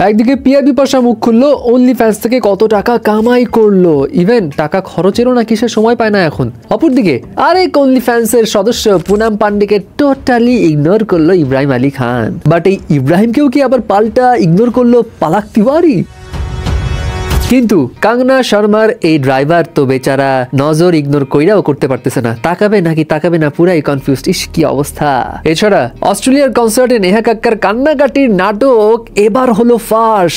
একদিকে পিয়া বিপাশা মুখ খুললো অনলি ফ্যান্স থেকে কত টাকা কামাই করলো, ইভেন টাকা খরচেরও না কিসের সময় পায় না এখন। অপরদিকে আরেক অনলি ফ্যান্সের সদস্য পুনাম পান্ডেকে টোটালি ইগনোর করলো ইব্রাহিম আলী খান। বাট এই ইব্রাহিমকেও কি আবার পাল্টা ইগনোর করলো পালাক তিওয়ারি? কিন্তু কাঙ্গনা শর্মার এই ড্রাইভার তো বেচারা নজর ইগনোর কইরাও করতে পারতেছে না, তাকাবে নাকি তাকাবে না, পুরাই কনফিউজড। ইস কি অবস্থা। এছাড়া অস্ট্রেলিয়ার কনসার্টে নেহা কাক্কার কান্নাকাটির নাটক এবার হলো ফাঁস।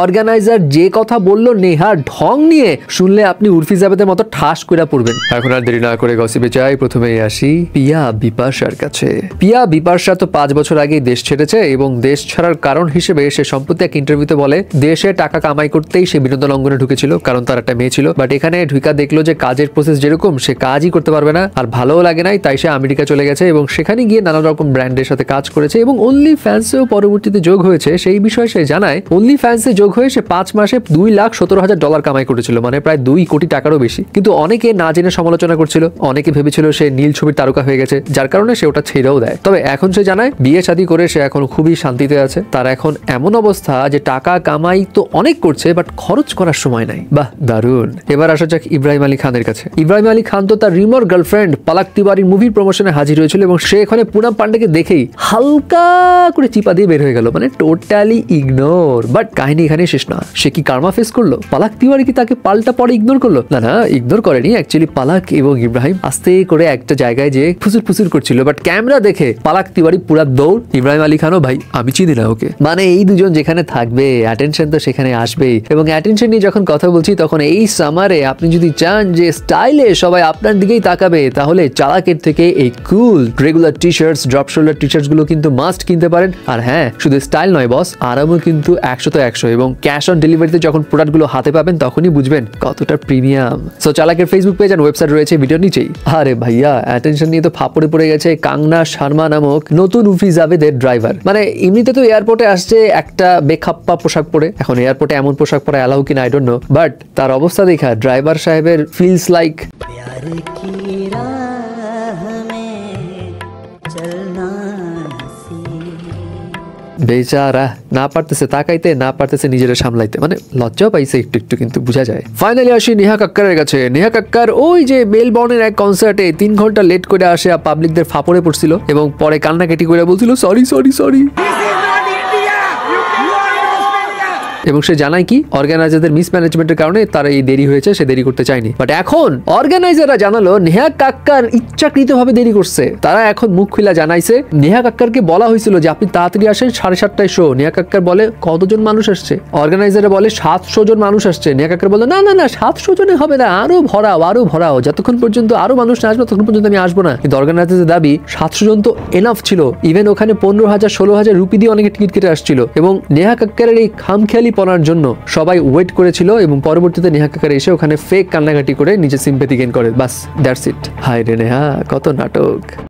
অর্গানাইজার যে কথা বললো নেহার ঢং নিয়ে শুনলে আপনি উর্ফি জাবেদের মতো ঠাস কইরা পড়বেন। এখন আর দেরি না করে গসিপে যাই, প্রথমেই আসি পিয়া বিপাশার কাছে। পিয়া বিপাশা তো 5 বছর আগেই দেশ ছেড়েছে এবং দেশ ছাড়ার কারণ হিসেবে সে সম্প্রতি এক ইন্টারভিউতে বলে দেশে টাকা কামাই করতেই সে বিনোদন অঙ্গনে ঢুকেছিল, কারণ তার একটা মেয়ে ছিল। বাট এখানে ঢুকা দেখলো যে কাজের প্রসেস যেরকম সে কাজই করতে পারবে না, আর ভালোও লাগে নাই, তাই সে আমেরিকা চলে গেছে এবং সেখানে গিয়ে নানা রকম ব্র্যান্ডের সাথে কাজ করেছে এবং অনলি ফ্যান্সেও পরবর্তীতে যোগ হয়েছে। সেই বিষয়ে সে জানায় অনলি ফ্যান্সে যোগ হয়ে সে 5 মাসে $2,17,000 কামাই করেছিল, মানে প্রায় 2 কোটি টাকারও বেশি। কিন্তু অনেকে না জেনে সমালোচনা করছিল, অনেকে ভেবেছিল সে নীল ছবির তারকা হয়ে গেছে, যার কারণে সে ওটা ছেড়েও দেয়। তবে এখন সে জানায় বিয়ে শাদী করে সে এখন খুবই শান্তিতে আছে। তার এখন এমন অবস্থা যে টাকা কামাই তো অনেক করছে বাট খরচ করার সময় নাই। বাহ, দারুণ। এবার আসা যাক ইব্রাহিম আলী খানের কাছে। ইব্রাহিম আলী খান তো তার রিমোর গার্লফ্রেন্ড পালাক তিওয়ারির মুভির প্রমোশনে হাজির হয়েছিল এবং সে এখানে পুনাম পান্ডেকে দেখেই হালকা করে চিপা দিয়ে বের হয়ে গেল, মানে টোটালি ইগনোর। বাট কাহিনী এখানে শেষ না। সে কি কার্মা ফেস করলো? পালাক তিওয়ারি কি তাকে পাল্টা পরে ইগনোর করলো? না না, ইগনোর করেনি। অ্যাকচুয়ালি পালাক এবং ইব্রাহিম আস্তে করে একটা জায়গায় যে ফুসুর ফুসুর করছিল, বাট ক্যামেরা দেখে পালাক তিওয়ারি পুরা দৌড়। ইব্রাহিম আলী খানও ভাই আমি চিনি না ওকে। মানে এই দুজন যেখানে থাকবে অ্যাটেনশন তো সেখানে আসবেই। এবং অ্যাটেনশন নিয়ে যখন কথা বলছি তখন এই সামারে আপনি যদি চান যে স্টাইলে সবাই আপনার দিকেই তাকাবে, তাহলে চালাকের থেকে এই cool regular T shirts, drop shoulder T shirts গুলো কিন্তু মাস্ট কিনতে পারেন। আর হ্যাঁ, শুধু স্টাইল নয় বস, আরামও কিন্তু 100 এবং ক্যাশ অন ডেলিভারিতে যখন প্রোডাক্টগুলো হাতে পাবেন তখনই বুঝবেন কতটা প্রিমিয়াম। সো চালাকের ফেসবুক পেজ আর ওয়েবসাইট রয়েছে ভিডিওর নিচেই। আরে ভাইয়া, অ্যাটেনশন নিয়ে তো ফাপড়ে পড়ে গেছে কাঙ্গনা শর্মা নামক নতুন উর্ফি জাবেদের ড্রাইভার। মানে এমনিতে তো এয়ারপোর্টে আসছে একটা বেখাপ্পা পোশাক পরে, এখন এয়ারপোর্টে এমন পোশাক পরা অ্যালাউ কিনা আই ডোন্ট নো, বাট তার অবস্থা দেখা ড্রাইভার সাহেবের ফিলস লাইক বেচারা না পারতেছে তাকাইতে, না পারতেছে নিজেরা সামলাইতে, মানে লজ্জাও পাইছে একটু একটু, কিন্তু বোঝা যায়। ফাইনালি আসি নেহা কাক্কারের কাছে। নেহা কাক্কার ওই যে মেলবর্নের এক কনসার্টে 3 ঘন্টা লেট করে আসে পাবলিকদের ফাপড়ে পড়ছিল এবং পরে কান্নাকাটি করে বলছিল সরি সরি সরি। এবং সে জানায় কি অর্গানাইজারদের মিসম্যানেজমেন্টের কারণে তার এই দেরি হয়েছে, সে দেরি করতে চায়নি। বাট এখন অর্গানাইজাররা জানালো নেহা কাক্কার ইচ্ছাকৃতভাবে দেরি করছে। তারা এখন মুখ খুলে জানাইছে নেহা কাক্কারকে বলা হয়েছিল যে আপনি তাড়াতাড়ি আসেন, 7:30টায় শো। নেহা কাক্কার বলে কতজন মানুষ আসছে? অর্গানাইজাররা বলে 700 জন মানুষ আসছে। নেহা কাক্কার বলে না না না, 700 জনে হবে না, আরো ভরাও আরো ভরাও, যতক্ষণ পর্যন্ত আরো মানুষ না আসবে ততক্ষণ পর্যন্ত আমি আসবো না। কিন্তু অর্গানাইজারদের দাবি 700 জন তো এনাফ ছিল। ইভেন ওখানে 15,000 16,000 রুপি দিয়ে অনেকে টিকিট কেটে আসছিল এবং নেহা কাক্কারের এই খামখেয়ালি পনার জন্য সবাই ওয়েট করেছিল এবং পরবর্তীতে নেহা কাক্কার এসে ওখানে ফেক কান্নাকাটি করে নিজের সিম্প্যাথি গেইন করে। বাস দ্যাটস ইট। হায় রে নেহা, কত নাটক।